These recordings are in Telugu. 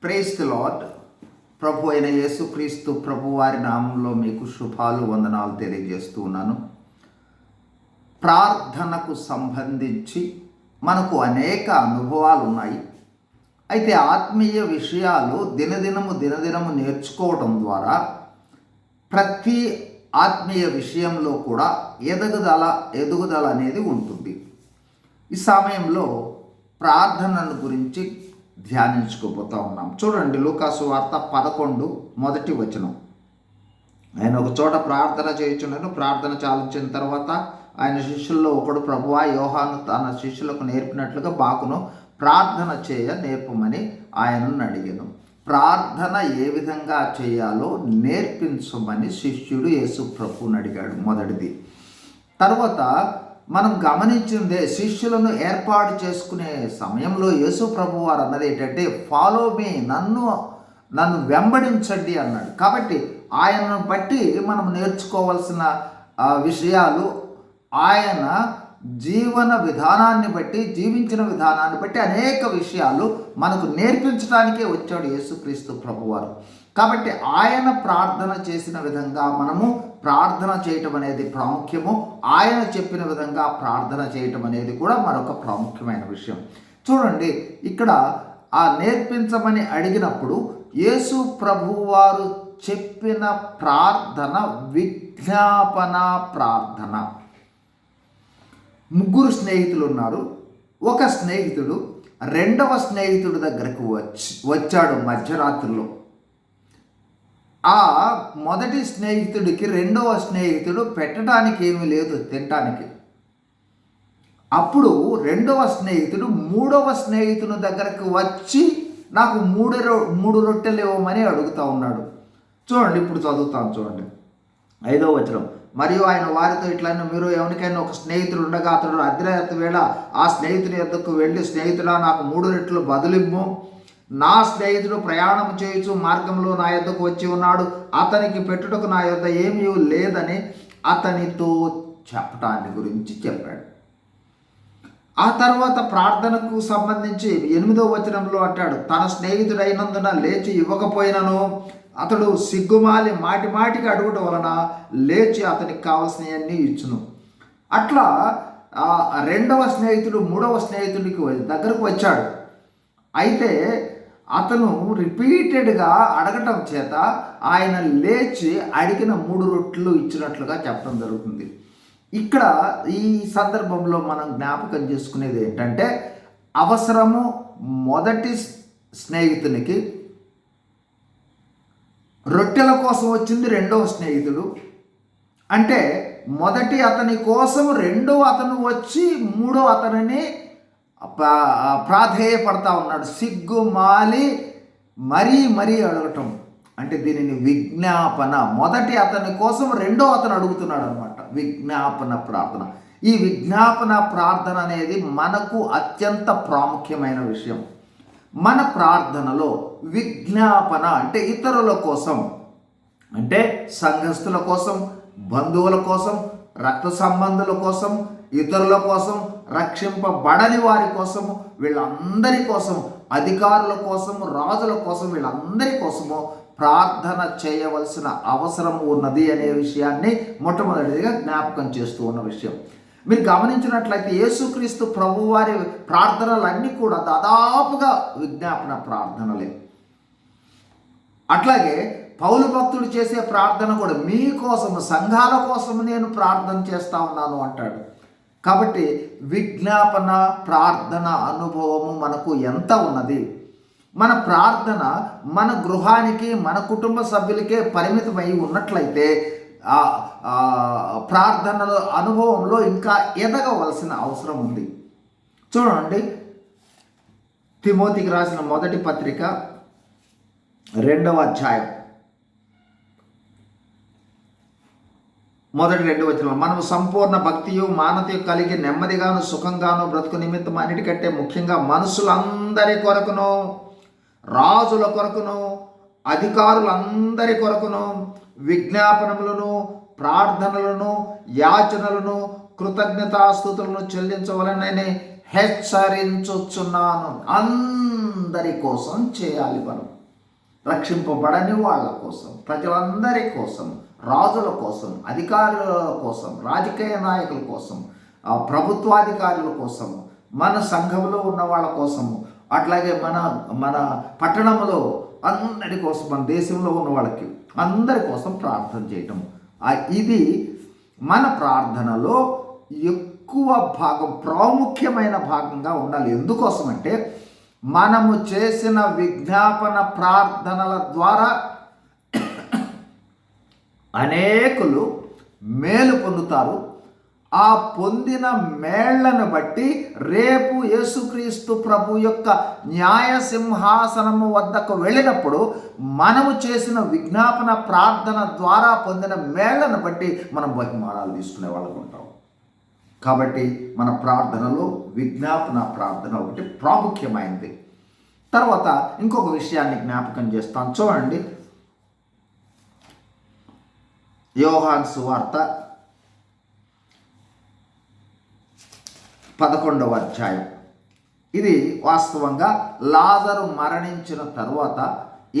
Praise the lord. ప్రభు అయిన యేసుక్రీస్తు ప్రభు వారి నామంలో మీకు శుభాలు వందనాలు తెలియజేస్తూ ఉన్నాను. ప్రార్థనకు సంబంధించి మనకు అనుభవాలు ఉన్నాయి. అయితే ఆత్మీయ విషయాలు దినదినము నేర్చుకోవడం ద్వారా ప్రతి ఆత్మీయ విషయంలో కూడా ఎదుగుదల అనేది ఉంటుంది. ఈ సమయంలో ప్రార్థనను గురించి ధ్యానించుకోబోతా ఉన్నాం. చూడండి, లూకాసు వార్త 11 మొదటి వచనం. ఆయన ఒక చోట ప్రార్థన చేయుచుండెను. ప్రార్థన చాలించిన తర్వాత ఆయన శిష్యుల్లో ఒకడు, ప్రభువా, యోహాను తన శిష్యులకు నేర్పినట్లుగా మాకును ప్రార్థన చేయ నేర్పమని ఆయనను అడిగాను. ప్రార్థన ఏ విధంగా చేయాలో నేర్పించమని శిష్యుడు యేసు ప్రభువుని అడిగాడు. మొదటిది. తర్వాత మనం గమనించిందే, శిష్యులను ఏర్పాటు చేసుకునే సమయంలో యేసు ప్రభు వారు అన్నది ఏంటంటే, ఫాలో మీ, నన్ను వెంబడించండి అన్నాడు. కాబట్టి ఆయనను బట్టి మనం నేర్చుకోవాల్సిన విషయాలు, ఆయన జీవించిన విధానాన్ని బట్టి అనేక విషయాలు మనకు నేర్పించడానికే వచ్చాడు యేసుక్రీస్తు ప్రభువారు. కాబట్టి ఆయన ప్రార్థన చేసిన విధంగా మనము ప్రార్థన చేయటం అనేది ప్రాముఖ్యము. ఆయన చెప్పిన విధంగా ప్రార్థన చేయటం అనేది కూడా మరొక ప్రాముఖ్యమైన విషయం. చూడండి, ఇక్కడ ఆ నేర్పించమని అడిగినప్పుడు యేసు ప్రభువారు చెప్పిన ప్రార్థన విజ్ఞాపన ప్రార్థన. ముగ్గురు స్నేహితులు ఉన్నారు. ఒక స్నేహితుడు రెండవ స్నేహితుడి దగ్గరకు వచ్చాడు మధ్యరాత్రిలో. ఆ మొదటి స్నేహితుడికి రెండవ స్నేహితుడు పెట్టడానికి ఏమీ లేదు, తినటానికి. అప్పుడు రెండవ స్నేహితుడు మూడవ స్నేహితుని దగ్గరకు వచ్చి, నాకు మూడు రొట్టెలు ఇవ్వమని అడుగుతూ ఉన్నాడు. చూడండి, ఇప్పుడు చదువుతాను. చూడండి, 5వ వచనం. మరియు ఆయన వారితో ఇట్లా, మీరు ఎవరికైనా ఒక స్నేహితుడు ఉండగా అతడు అర్ధరాత్రి వేళ ఆ స్నేహితుని యొద్దకు వెళ్ళి, స్నేహితుడా, నాకు 3 రెట్లు బదులిమ్ము, నా స్నేహితుడు ప్రయాణం చేయొచ్చు మార్గంలో నా యొద్దకు వచ్చి ఉన్నాడు, అతనికి పెట్టుటకు నా యొద్ద ఏమీ లేదని అతనితో చెప్పటాన్ని గురించి చెప్పాడు. ఆ తర్వాత ప్రార్థనకు సంబంధించి 8వ వచనంలో అంటాడు, తన స్నేహితుడైనందున లేచి ఇవ్వకపోయినను అతడు సిగ్గుమాలి మాటికి అడుగుట వలన లేచి అతనికి కావలసినవన్నీ ఇచ్చును. అట్లా రెండవ స్నేహితుడు మూడవ స్నేహితుడికి దగ్గరకు వచ్చాడు. అయితే అతను రిపీటెడ్గా అడగటం చేత ఆయన లేచి అడిగిన 3 రొట్టెలు ఇచ్చినట్లుగా చెప్పడం జరుగుతుంది. ఇక్కడ ఈ సందర్భంలో మనం జ్ఞాపకం చేసుకునేది ఏంటంటే, అవసరము మొదటి స్నేహితునికి, రొట్టెల కోసం వచ్చింది రెండవ స్నేహితుడు. అంటే మొదటి అతని కోసం రెండవ అతను వచ్చి మూడవ అతనిని ప్రాధేయపడతా ఉన్నాడు. సిగ్గుమాలి మరీ అడగటం అంటే దీనిని విజ్ఞాపన. మొదటి అతని కోసం రెండో అతను అడుగుతున్నాడు అనమాట. విజ్ఞాపన ప్రార్థన. ఈ విజ్ఞాపన ప్రార్థన అనేది మనకు అత్యంత ప్రాముఖ్యమైన విషయం. మన ప్రార్థనలో విజ్ఞాపన అంటే ఇతరుల కోసం, అంటే సంఘస్థుల కోసం, బంధువుల కోసం, రక్త సంబంధుల కోసం, ఇతరుల కోసం, రక్షింపబడని వారి కోసము, వీళ్ళందరి కోసం, అధికారుల కోసము, రాజుల కోసం, వీళ్ళందరి కోసము ప్రార్థన చేయవలసిన అవసరం ఉన్నది అనే విషయాన్ని మొట్టమొదటిగా జ్ఞాపకం చేస్తూ ఉన్న విషయం. మీరు గమనించినట్లయితే యేసుక్రీస్తు ప్రభువారి ప్రార్థనలన్నీ కూడా దాదాపుగా విజ్ఞాపన ప్రార్థనలే. అట్లాగే పౌలు భక్తుడు చేసే ప్రార్థన కూడా, మీకోసము, సంఘాల కోసము నేను ప్రార్థన చేస్తా ఉన్నాను అంటాడు. కాబట్టి విజ్ఞాపన ప్రార్థన అనుభవము మనకు ఎంత ఉన్నది. మన ప్రార్థన మన గృహానికి, మన కుటుంబ సభ్యులకే పరిమితమై ఉన్నట్లయితే ప్రార్థనల అనుభవంలో ఇంకా ఎదగవలసిన అవసరం ఉంది. చూడండి, తిమోతికి రాసిన మొదటి పత్రిక 2వ అధ్యాయం మొదటి 2 వచనం. మనము సంపూర్ణ భక్తియు మానవతయు కలిగి నెమ్మదిగాను సుఖంగాను బ్రతుకు నిమిత్తం అన్నిటికంటే ముఖ్యంగా మనుషులందరి కొరకును, రాజుల కొరకును, అధికారులందరి కొరకును విజ్ఞాపనములను, ప్రార్థనలను, యాచనలను, కృతజ్ఞతాస్తుతులను చెల్లించవలనని హెచ్చరించుచున్నాను. ప్రజలందరి కోసం చేయాలి. మనం రక్షింపబడని వాళ్ళ కోసం, ప్రజలందరి కోసం, రాజుల కోసం, అధికారుల కోసం, రాజకీయ నాయకుల కోసం, ప్రభుత్వాధికారుల కోసము, మన సంఘంలో ఉన్న వాళ్ళ కోసము, అట్లాగే మన మన పట్టణంలో అందరి కోసం, మన దేశంలో ఉన్న వాళ్ళకి అందరి కోసం ప్రార్థన చేయటం. ఇది మన ప్రార్థనలో ఎక్కువ భాగం, ప్రాముఖ్యమైన భాగంగా ఉండాలి. ఎందుకోసమంటే మనము చేసిన విజ్ఞాపన ప్రార్థనల ద్వారా అనేకులు మేలు పొందుతారు. ఆ పొందిన మేళ్లను బట్టి రేపు యేసుక్రీస్తు ప్రభు యొక్క న్యాయ సింహాసనము వద్దకు వెళ్ళినప్పుడు మనము చేసిన విజ్ఞాపన ప్రార్థన ద్వారా పొందిన మేళ్లను బట్టి మనం బహుమానాలు తీసుకునే వాళ్ళకు ఉంటాం. కాబట్టి మన ప్రార్థనలో విజ్ఞాపన ప్రార్థన ఒకటి ప్రాముఖ్యమైనది. తర్వాత ఇంకొక విషయాన్ని జ్ఞాపకం చేస్తాను. చూడండి, యోహాను సువార్త 11వ అధ్యాయం. ఇది వాస్తవంగా లాజరు మరణించిన తరువాత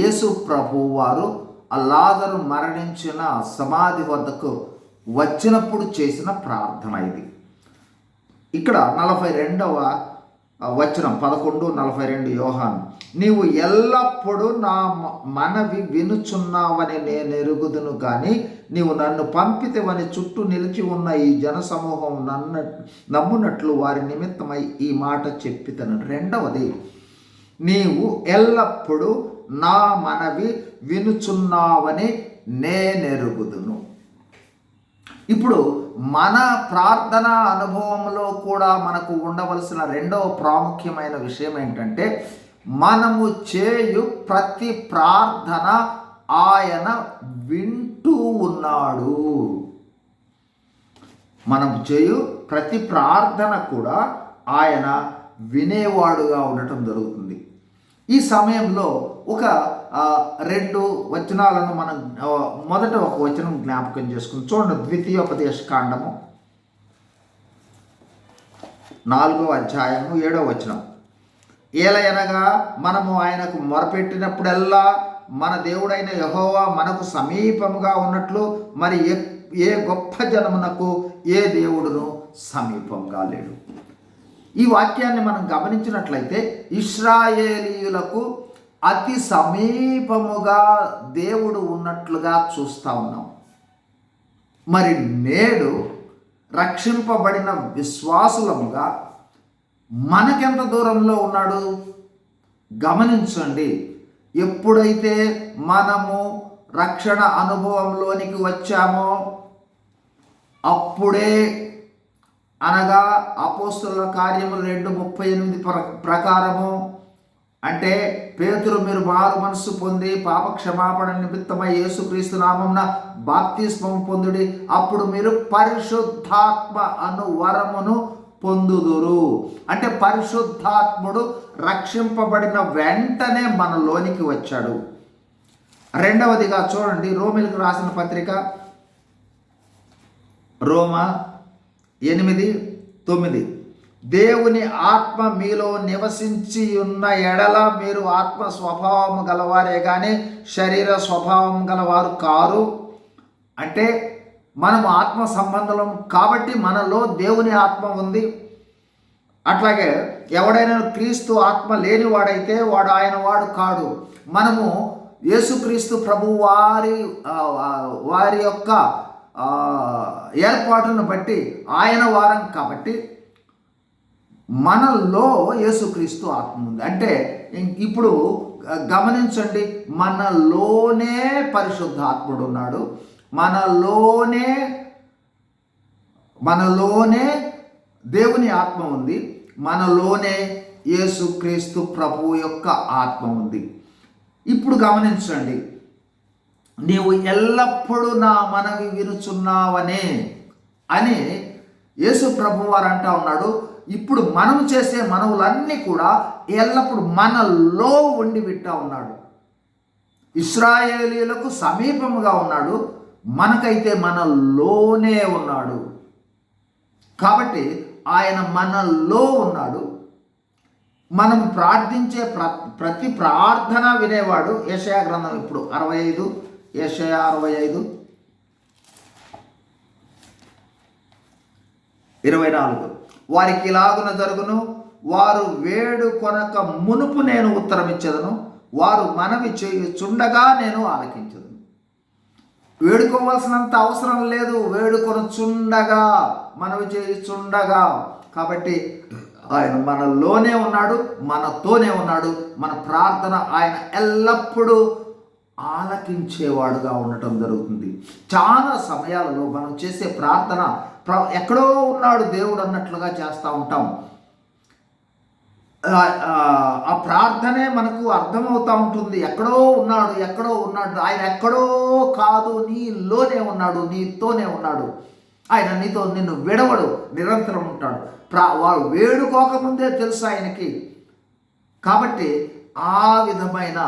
యేసు ప్రభువు వారు ఆ లాజరు మరణించిన సమాధి వద్దకు వచ్చినప్పుడు చేసిన ప్రార్థన ఇది. ఇక్కడ 42వ వచనం, 11:42 యోహాను, నీవు ఎల్లప్పుడూ నా మనవి వినుచున్నావని నేను ఎరుగుదును, కానీ నీవు నన్ను పంపితేవని చుట్టూ నిలిచి ఉన్న ఈ జనసమూహం నమ్మునట్లు వారి నిమిత్తమై ఈ మాట చెప్పితను. రెండవది, నీవు ఎల్లప్పుడూ నా మనవి వినుచున్నావని నేనెరుగుదును. ఇప్పుడు మన ప్రార్థన అనుభవంలో కూడా మనకు ఉండవలసిన రెండవ ప్రాముఖ్యమైన విషయం ఏంటంటే, మనము చేయు ప్రతి ప్రార్థన ఆయన వింటూ ఉన్నాడు. మనం చేయు ప్రతి ప్రార్థన కూడా ఆయన వినేవాడుగా ఉండటం జరుగుతుంది. ఈ సమయంలో ఒక 2 వచనాలను మనం మొదట ఒక వచనం జ్ఞాపకం చేసుకుని చూడండి. ద్వితీయోపదేశకాండము 4వ అధ్యాయము 7వ వచనం. ఏలయనగా మనము ఆయనకు మొరపెట్టినప్పుడల్లా మన దేవుడైన యెహోవా మనకు సమీపముగా ఉన్నట్లు మరి ఏ గొప్ప జనమునకు ఏ దేవుడును సమీపంగా లేడు. ఈ వాక్యాన్ని మనం గమనించినట్లయితే ఇశ్రాయేలీయులకు అతి సమీపముగా దేవుడు ఉన్నట్లుగా చూస్తూ ఉన్నాం. మరి నేడు రక్షింపబడిన విశ్వాసులముగా మనకెంత దూరంలో ఉన్నాడు గమనించండి. ఎప్పుడైతే మనము రక్షణ అనుభవంలోనికి వచ్చామో అప్పుడే, అనగా అపోస్తలుల కార్యములు 2:38 ప్రకారము, అంటే పేతురు మీరు మారు మనస్సు పొంది పాప క్షమాపణ నిమిత్తమై యేసుక్రీస్తు నామమున బాప్తిస్మము పొందుడి, అప్పుడు మీరు పరిశుద్ధాత్మ అను వరమును పొందుదురు. అంటే పరిశుద్ధాత్ముడు రక్షింపబడిన వెంటనే మనలోనికి వచ్చాడు. రెండవదిగా చూడండి, రోమీయులకు రాసిన పత్రిక రోమా 8:9, దేవుని ఆత్మ మీలో నివసించి ఉన్న ఎడల మీరు ఆత్మ స్వభావం గలవారే కానీ శరీర స్వభావం గలవారు కారు. అంటే మనము ఆత్మ సంబంధం కాబట్టి మనలో దేవుని ఆత్మ ఉంది. అట్లాగే ఎవడైనా క్రీస్తు ఆత్మ లేనివాడైతే వాడు ఆయన వాడు కాడు. మనము యేసుక్రీస్తు ప్రభు వారి యొక్క ఏర్పాటును బట్టి ఆయన వారం కాబట్టి మనలో యేసుక్రీస్తు ఆత్మ ఉంది. అంటే ఇప్పుడు గమనించండి, మనలోనే పరిశుద్ధాత్ముడు ఉన్నాడు, మనలోనే దేవుని ఆత్మ ఉంది, మనలోనే యేసుక్రీస్తు ప్రభు యొక్క ఆత్మ ఉంది. ఇప్పుడు గమనించండి, నీవు ఎల్లప్పుడూ నా మనవి వినుచున్నావనే అని యేసు ప్రభు వారు అంటా ఉన్నాడు. ఇప్పుడు మనం చేసే మనవులన్నీ కూడా ఎల్లప్పుడు మనలో ఉండి వింటా ఉన్నాడు. ఇశ్రాయేలీయులకు సమీపముగా ఉన్నాడు, మనకైతే మనలోనే ఉన్నాడు. కాబట్టి ఆయన మనలో ఉన్నాడు, మనం ప్రార్థించే ప్రతి ప్రార్థన వినేవాడు. యెషయా గ్రంథం ఇప్పుడు 65, యెషయా 65:24 వారికి ఇలాగున జరుగును, వారు వేడుకొనక మునుపు నేను ఉత్తరం ఇచ్చేదను, వారు మనవి చేయుచుండగా నేను ఆలకించదను. వేడుకోవాల్సినంత అవసరం లేదు, వేడుకొనుచుండగా, మనవి చేయుచుండగా. కాబట్టి ఆయన మనలోనే ఉన్నాడు, మనతోనే ఉన్నాడు. మన ప్రార్థన ఆయన ఎల్లప్పుడూ ఆలకించేవాడుగా ఉండటం జరుగుతుంది. చాలా సమయాలలో మనం చేసే ప్రార్థన ఎక్కడో ఉన్నాడు దేవుడు అన్నట్లుగా చేస్తూ ఉంటాం. ఆ ప్రార్థనే మనకు అర్థమవుతూ ఉంటుంది. ఎక్కడో ఉన్నాడు, ఎక్కడో ఉన్నాడు. ఆయన ఎక్కడో కాదు, నీలోనే ఉన్నాడు, నీతోనే ఉన్నాడు. ఆయన నిన్ను విడవడు, నిరంతరం ఉంటాడు. వాడు వేడుకోకముందే తెలుసు ఆయనకి. కాబట్టి ఆ విధమైన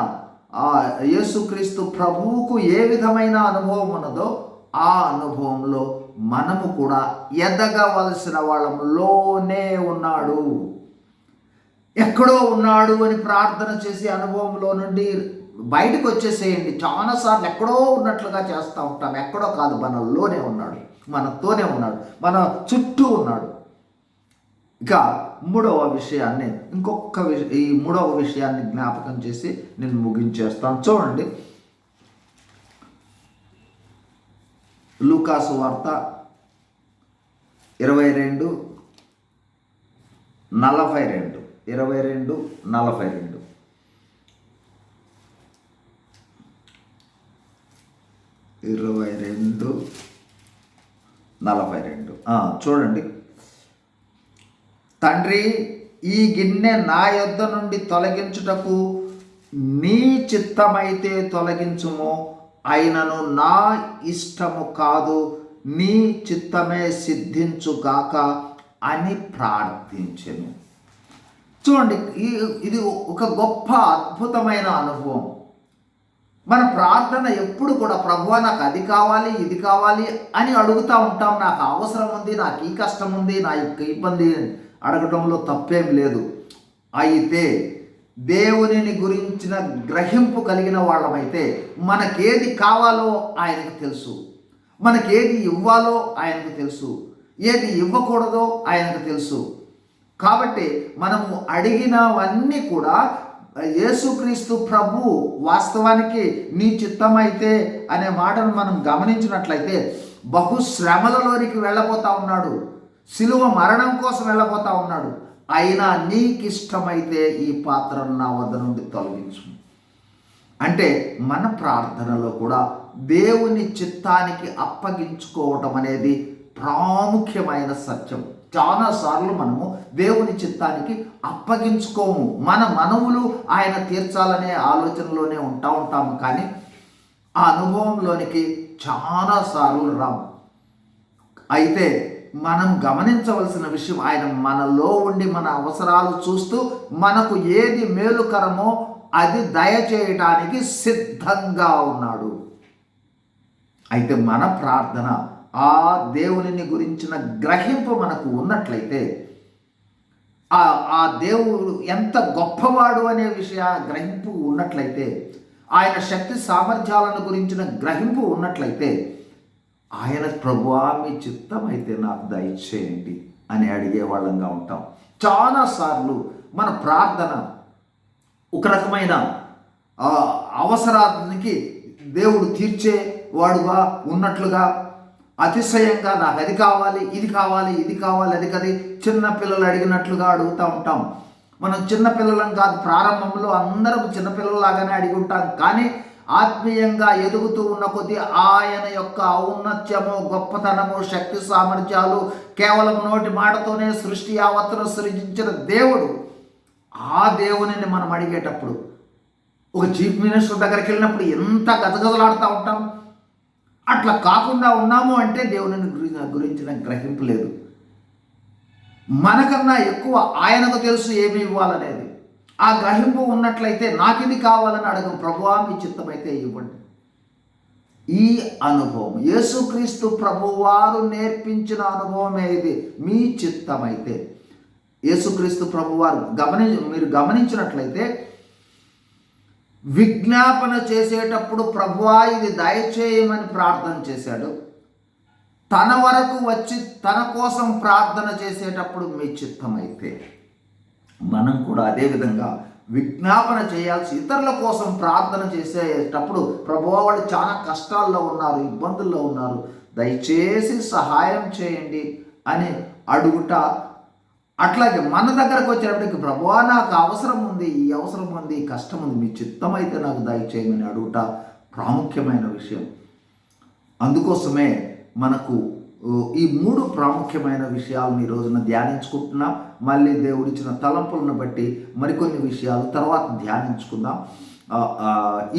యేసుక్రీస్తు ప్రభువుకు ఏ విధమైన అనుభవం ఉన్నదో ఆ అనుభవంలో మనము కూడా ఎదగవలసిన వాళ్ళంలోనే ఉన్నాడు. ఎక్కడో ఉన్నాడు అని ప్రార్థన చేసే అనుభవంలో నుండి బయటకు వచ్చేసేయండి. చాలాసార్లు ఎక్కడో ఉన్నట్లుగా చేస్తూ ఉంటాం. ఎక్కడో కాదు, మనలోనే ఉన్నాడు, మనతోనే ఉన్నాడు, మన చుట్టూ ఉన్నాడు. ఇక మూడవ విషయాన్ని ఈ మూడవ విషయాన్ని జ్ఞాపకం చేసి నేను ముగించేస్తాను. చూడండి, లూకాసు వార్త 22:42 చూడండి. తండ్రి, ఈ గిన్నె నా యొద్ద నుండి తొలగించుటకు నీ చిత్తమైతే తొలగించుము, అయినను నా ఇష్టము కాదు, నీ చిత్తమే సిద్ధించుగాక అని ప్రార్థించెను. చూడండి, ఇది ఒక గొప్ప అద్భుతమైన అనుభవం. మన ప్రార్థన ఎప్పుడు కూడా ప్రభువా నాకు అది కావాలి, ఇది కావాలి అని అడుగుతూ ఉంటాం. నాకు అవసరం ఉంది, నాకు ఈ కష్టం ఉంది, నా యొక్క ఇబ్బంది అడగటంలో తప్పేం లేదు. అయితే దేవునిని గురించిన గ్రహింపు కలిగిన వాళ్ళమైతే మనకేది కావాలో ఆయనకు తెలుసు, మనకేది ఇవ్వాలో ఆయనకు తెలుసు, ఏది ఇవ్వకూడదో ఆయనకు తెలుసు. కాబట్టి మనము అడిగినవన్నీ కూడా యేసుక్రీస్తు ప్రభు వాస్తవానికి నీ చిత్తమైతే అనే మాటను మనం గమనించినట్లయితే బహుశ్రమలలోనికి వెళ్ళబోతా ఉన్నాడు, శిలువ మరణం కోసం వెళ్ళబోతా ఉన్నాడు. అయినా నీకిష్టమైతే ఈ పాత్రను నా వద్ద నుండి తొలగించు. అంటే మన ప్రార్థనలో కూడా దేవుని చిత్తానికి అప్పగించుకోవటం అనేది ప్రాముఖ్యమైన సత్యం. చాలాసార్లు మనము దేవుని చిత్తానికి అప్పగించుకోము. మన మనవులు ఆయన తీర్చాలనే ఆలోచనలోనే ఉంటాము, కానీ ఆ అనుభవంలోనికి చాలాసార్లు రాము. అయితే మనం గమనించవలసిన విషయం, ఆయన మనలో ఉండి మన అవసరాలు చూస్తూ మనకు ఏది మేలుకరమో అది దయచేయటానికి సిద్ధంగా ఉన్నాడు. అయితే మన ప్రార్థన ఆ దేవుని గురించిన గ్రహింపు మనకు ఉన్నట్లయితే, ఆ దేవుడు ఎంత గొప్పవాడు అనే గ్రహింపు ఉన్నట్లయితే, ఆయన శక్తి సామర్థ్యాలను గురించిన గ్రహింపు ఉన్నట్లయితే, ఆయన ప్రభువా మీ చిత్తం అయితే నాకు దయచేయండి అని అడిగే వాళ్ళంగా ఉంటాం. చాలాసార్లు మన ప్రార్థన ఒక రకమైన అవసరానికి దేవుడు తీర్చేవాడుగా ఉన్నట్లుగా అతిశయంగా నాకు అది కావాలి, ఇది కావాలి, ఇది కావాలి, అది కది చిన్నపిల్లలు అడిగినట్లుగా అడుగుతూ ఉంటాం. మనం చిన్నపిల్లలం కాదు, ప్రారంభంలో అందరం చిన్నపిల్లలాగానే అడిగి ఉంటాం. కానీ ఆత్మీయంగా ఎదుగుతూ ఉన్న కొద్దీ ఆయన యొక్క ఔన్నత్యము, గొప్పతనము, శక్తి సామర్థ్యాలు కేవలం నోటి మాటతోనే సృష్టి యావత్తును సృజించిన దేవుడు, ఆ దేవునిని మనం అడిగేటప్పుడు ఒక చీఫ్ మినిస్టర్ దగ్గరికి వెళ్ళినప్పుడు ఎంత గజగజలాడుతూ ఉంటాం. అట్లా కాకుండా ఉన్నాము అంటే దేవుని గురించిన గ్రహింపు లేదు. మనకన్నా ఎక్కువ ఆయనకు తెలుసు ఏమి ఇవ్వాలనేది. ఆ గ్రహింపు ఉన్నట్లయితే నాకు ఇది కావాలని అడగం, ప్రభువా మీ చిత్తమైతే ఇవ్వండి. ఈ అనుభవం యేసుక్రీస్తు ప్రభువారు నేర్పించిన అనుభవమే ఇది. మీ చిత్తమైతే, యేసుక్రీస్తు ప్రభువారు మీరు గమనించినట్లయితే విజ్ఞాపన చేసేటప్పుడు ప్రభువా ఇది దయచేయమని ప్రార్థన చేశాడు. తన వరకు వచ్చి తన కోసం ప్రార్థన చేసేటప్పుడు మీ చిత్తమైతే మనం కూడా అదేవిధంగా విజ్ఞాపన చేయాల్సి ఇతరుల కోసం ప్రార్థన చేసేటప్పుడు ప్రభువా వాళ్ళు చాలా కష్టాల్లో ఉన్నారు, ఇబ్బందుల్లో ఉన్నారు, దయచేసి సహాయం చేయండి అని అడుగుట. అట్లాగే మన దగ్గరకు వచ్చేటప్పటికి ప్రభువా నాకు అవసరం ఉంది, ఈ అవసరం ఉంది, ఈ కష్టం ఉంది, మీ చిత్తమైతే నాకు దయచేయమని అడుగుట ప్రాముఖ్యమైన విషయం. అందుకోసమే మనకు ఈ 3 ప్రాముఖ్యమైన విషయాలను ఈ రోజున ధ్యానించుకుంటున్నాం. మళ్ళీ దేవుడిచ్చిన తలంపులను బట్టి మరికొన్ని విషయాలు తర్వాత ధ్యానించుకుందాం.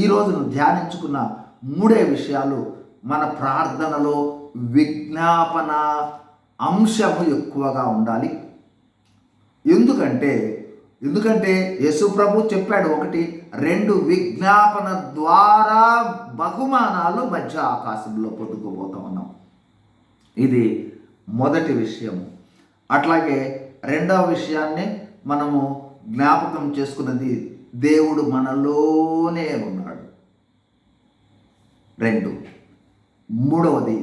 ఈ రోజున ధ్యానించుకున్న 3 విషయాలు మన ప్రార్థనలో విజ్ఞాపన అంశము ఎక్కువగా ఉండాలి. ఎందుకంటే యేసు ప్రభు చెప్పాడు, 1, 2 విజ్ఞాపన ద్వారా బహుమానాలు మధ్య ఆకాశంలో పొందుకోబోతా ఉన్నాం. ఇది మొదటి విషయం. అట్లాగే రెండవ విషయాన్ని మనము జ్ఞాపకం చేసుకున్నది, దేవుడు మనలోనే ఉన్నాడు. 2, మూడవది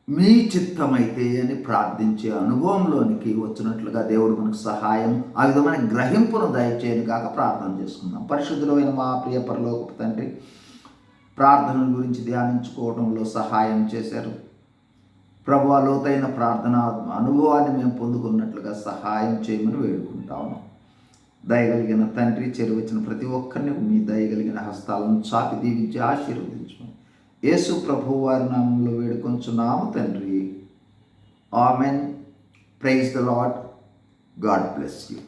మీ చిత్తమైతే అని ప్రార్థించే అనుభవంలోనికి వచ్చినట్లుగా దేవుడు మనకు సహాయం, ఆ విధమైన గ్రహింపును దయచేయను కాక ప్రార్థన చేసుకుందాం. పరిశుద్ధులైన మా ప్రియ పరలోకపు తండ్రి, ప్రార్థనల గురించి ధ్యానించుకోవడంలో సహాయం చేశారు ప్రభువా. లోతైన ప్రార్థన అనుభవాన్ని మేము పొందుకున్నట్లుగా సహాయం చేయమని వేడుకుంటాము. దయగలిగిన తండ్రి, చేరువచ్చిన ప్రతి ఒక్కరిని మీ దయగలిగిన హస్తాలను చాపి దీవించి ఆశీర్వదించమని యేసు ప్రభువు వారి నామంలో వేడుకొంచున్నాము తండ్రి. Amen. Praise the Lord. God bless you.